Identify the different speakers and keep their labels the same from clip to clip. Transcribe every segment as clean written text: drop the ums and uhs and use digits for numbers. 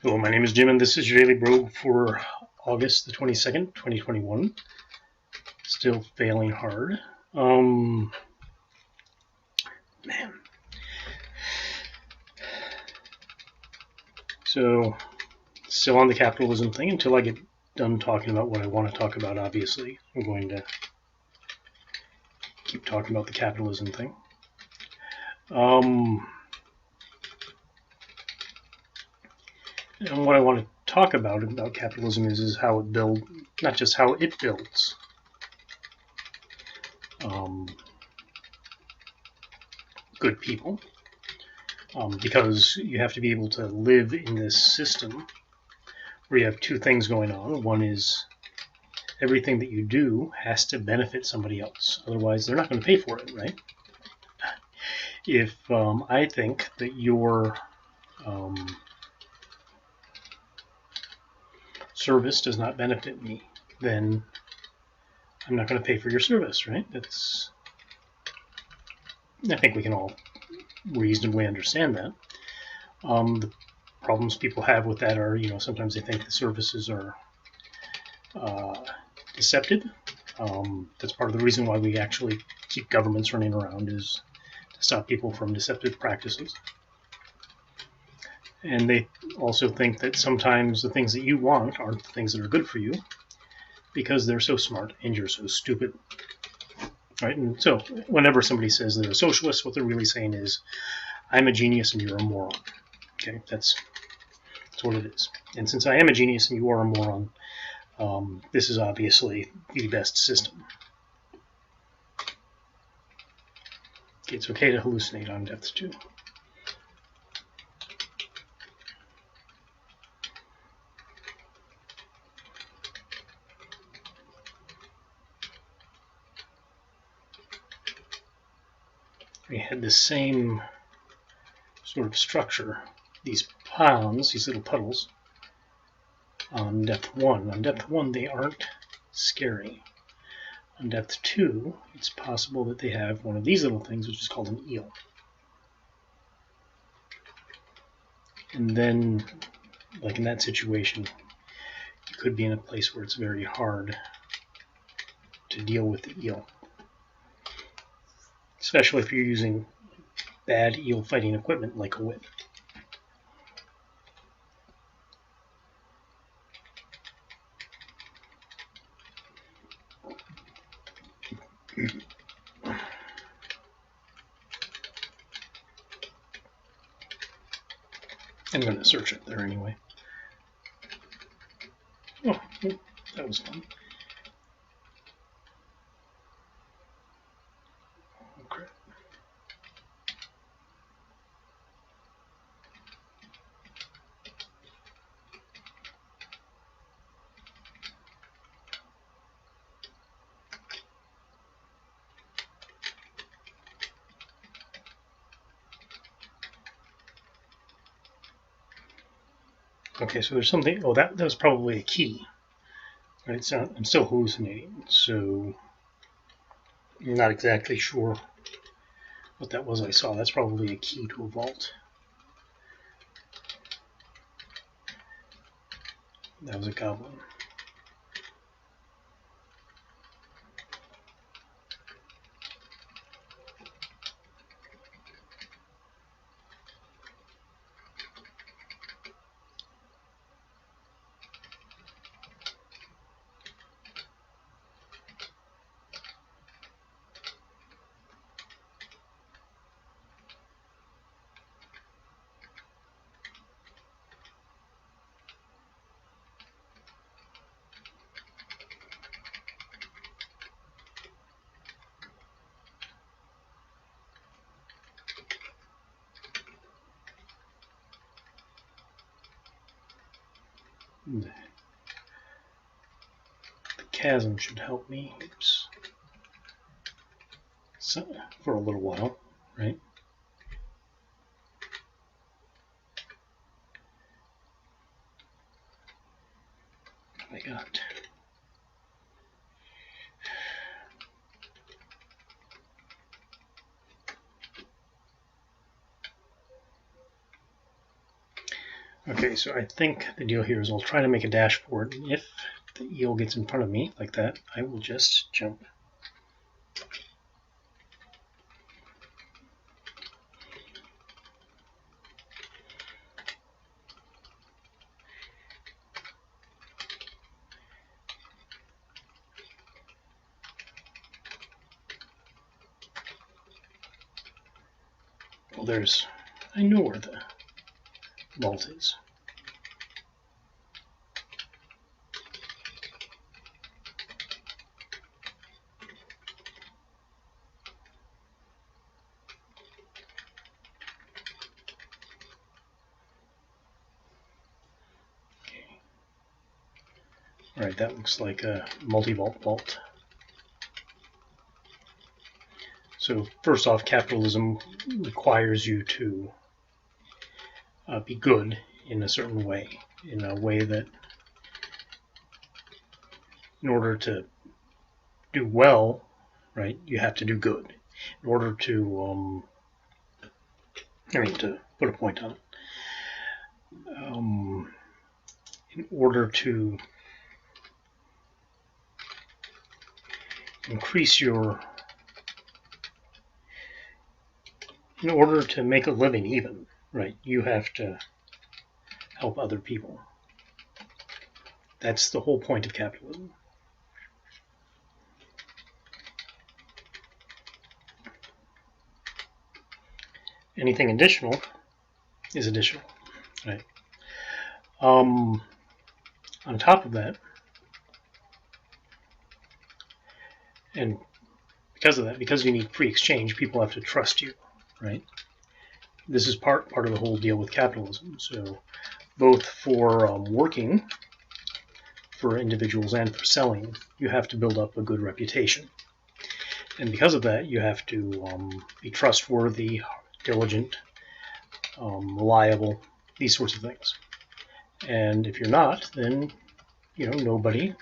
Speaker 1: Hello, my name is Jim, and this is your Daily Brogue for August the 22nd, 2021. Still failing hard. Man. So, still on the capitalism thing until I get done talking about what I want to talk about, obviously. I'm going to keep talking about the capitalism thing. And what I want to talk about capitalism is how it builds, not just how it builds. Good people, because you have to be able to live in this system where you have two things going on. One is everything that you do has to benefit somebody else, otherwise they're not going to pay for it, right? If I think that your service does not benefit me, then I'm not going to pay for your service, right? I think we can all reasonably understand that. The problems people have with that are, sometimes they think the services are deceptive. That's part of the reason why we actually keep governments running around, is to stop people from deceptive practices. And they also think that sometimes the things that you want aren't the things that are good for you because they're so smart and you're so stupid. Right? And so whenever somebody says they're a socialist, what they're really saying is, I'm a genius and you're a moron. Okay, that's what it is. And since I am a genius and you are a moron, this is obviously the best system. Okay, it's okay to hallucinate on depth too. We had the same sort of structure, these ponds, these little puddles, on depth 1. On depth 1, they aren't scary. On depth 2, it's possible that they have one of these little things, which is called an eel. And then, like in that situation, you could be in a place where it's very hard to deal with the eel, especially if you're using bad eel fighting equipment like a whip. I'm going to search it there anyway. Oh, that was fun. Oh, crap. Okay, so there's something. Oh, that was probably a key. Right, so I'm still hallucinating, so I'm not exactly sure what that was I saw. That's probably a key to a vault. That was a goblin. The chasm should help me. Oops. So, for a little while, right? What I got. Okay, so I think the deal here is I'll try to make a dashboard, and if the eel gets in front of me like that, I will just jump. Well, I know where the vault is. All right, that looks like a multi-vault vault. So first off, capitalism requires you to be good in a certain way, in a way that in order to do well, right, you have to do good. In order to, to put a point on it, in order to increase your, in order to make a living even, right, you have to help other people. That's the whole point of capitalism. Anything additional is additional, right? On top of that, and because of that, because you need free exchange, people have to trust you, right? This is part of the whole deal with capitalism. So both for working for individuals and for selling, you have to build up a good reputation. And because of that, you have to be trustworthy, diligent, reliable, these sorts of things. And if you're not, then nobody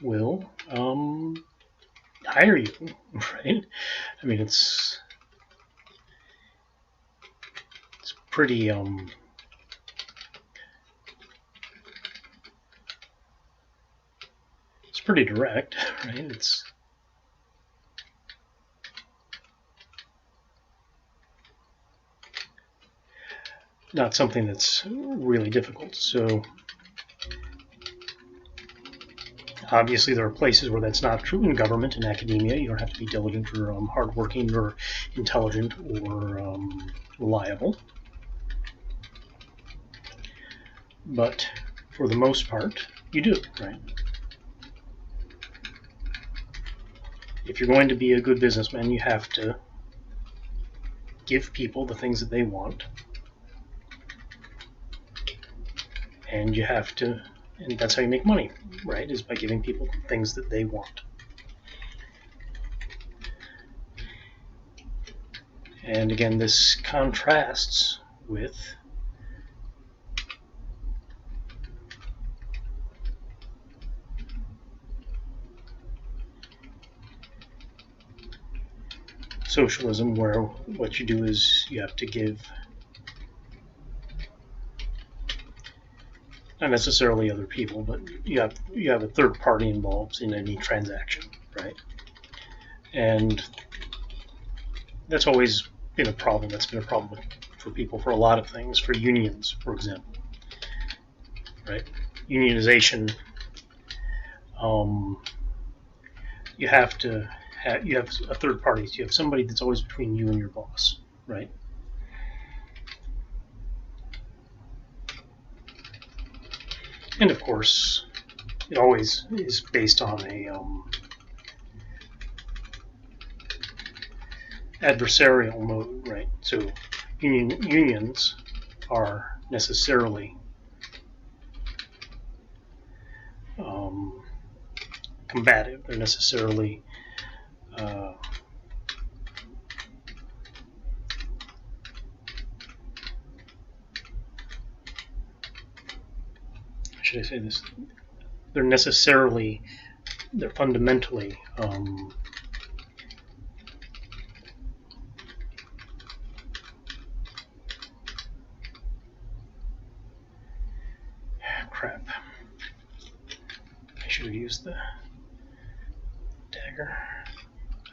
Speaker 1: will hire you, right? I mean, it's pretty it's pretty direct, right? It's not something that's really difficult. So obviously there are places where that's not true. In government and academia, you don't have to be diligent or hardworking or intelligent or reliable. But for the most part, you do, right? If you're going to be a good businessman, you have to give people the things that they want. And you have to, and that's how you make money, right? Is by giving people things that they want. And again, this contrasts with socialism, where what you do is you have to give, not necessarily other people, but you have a third party involved in any transaction, right? And that's always been a problem. That's been a problem for people for a lot of things, for unions, for example, right? Unionization, you have a third party. So you have somebody that's always between you and your boss, right? And of course, it always is based on a adversarial mode, right? So unions are necessarily combative. They're necessarily should I say this? They're fundamentally crap. I should have used the dagger.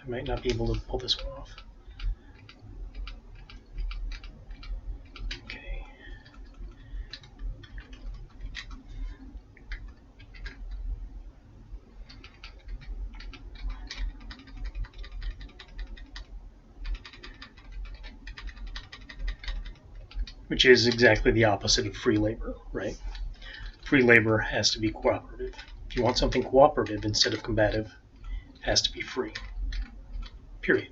Speaker 1: I might not be able to pull this one off. Okay. Which is exactly the opposite of free labor, right? Free labor has to be cooperative. If you want something cooperative instead of combative, it has to be free. Period.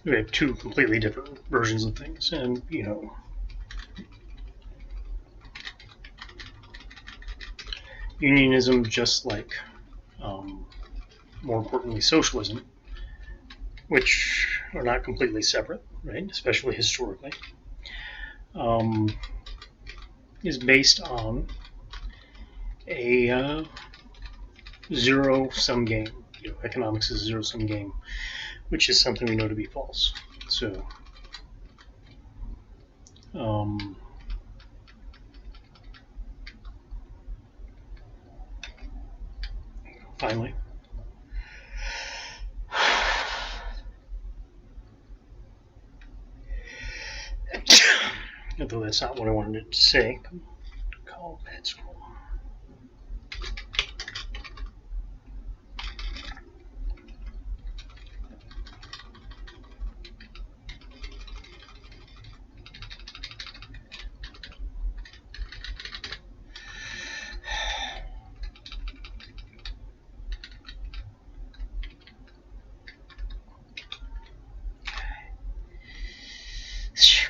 Speaker 1: We have two completely different versions of things, and unionism, just like more importantly socialism, which are not completely separate, right? Especially historically, is based on a zero-sum game. Economics is a zero-sum game, which is something we know to be false. So, finally, although that's not what I wanted to say, call bad scroll.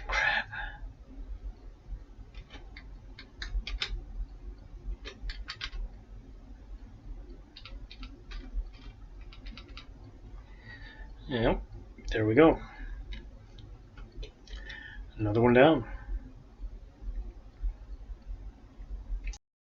Speaker 1: Crap. Yep, there we go. Another one down.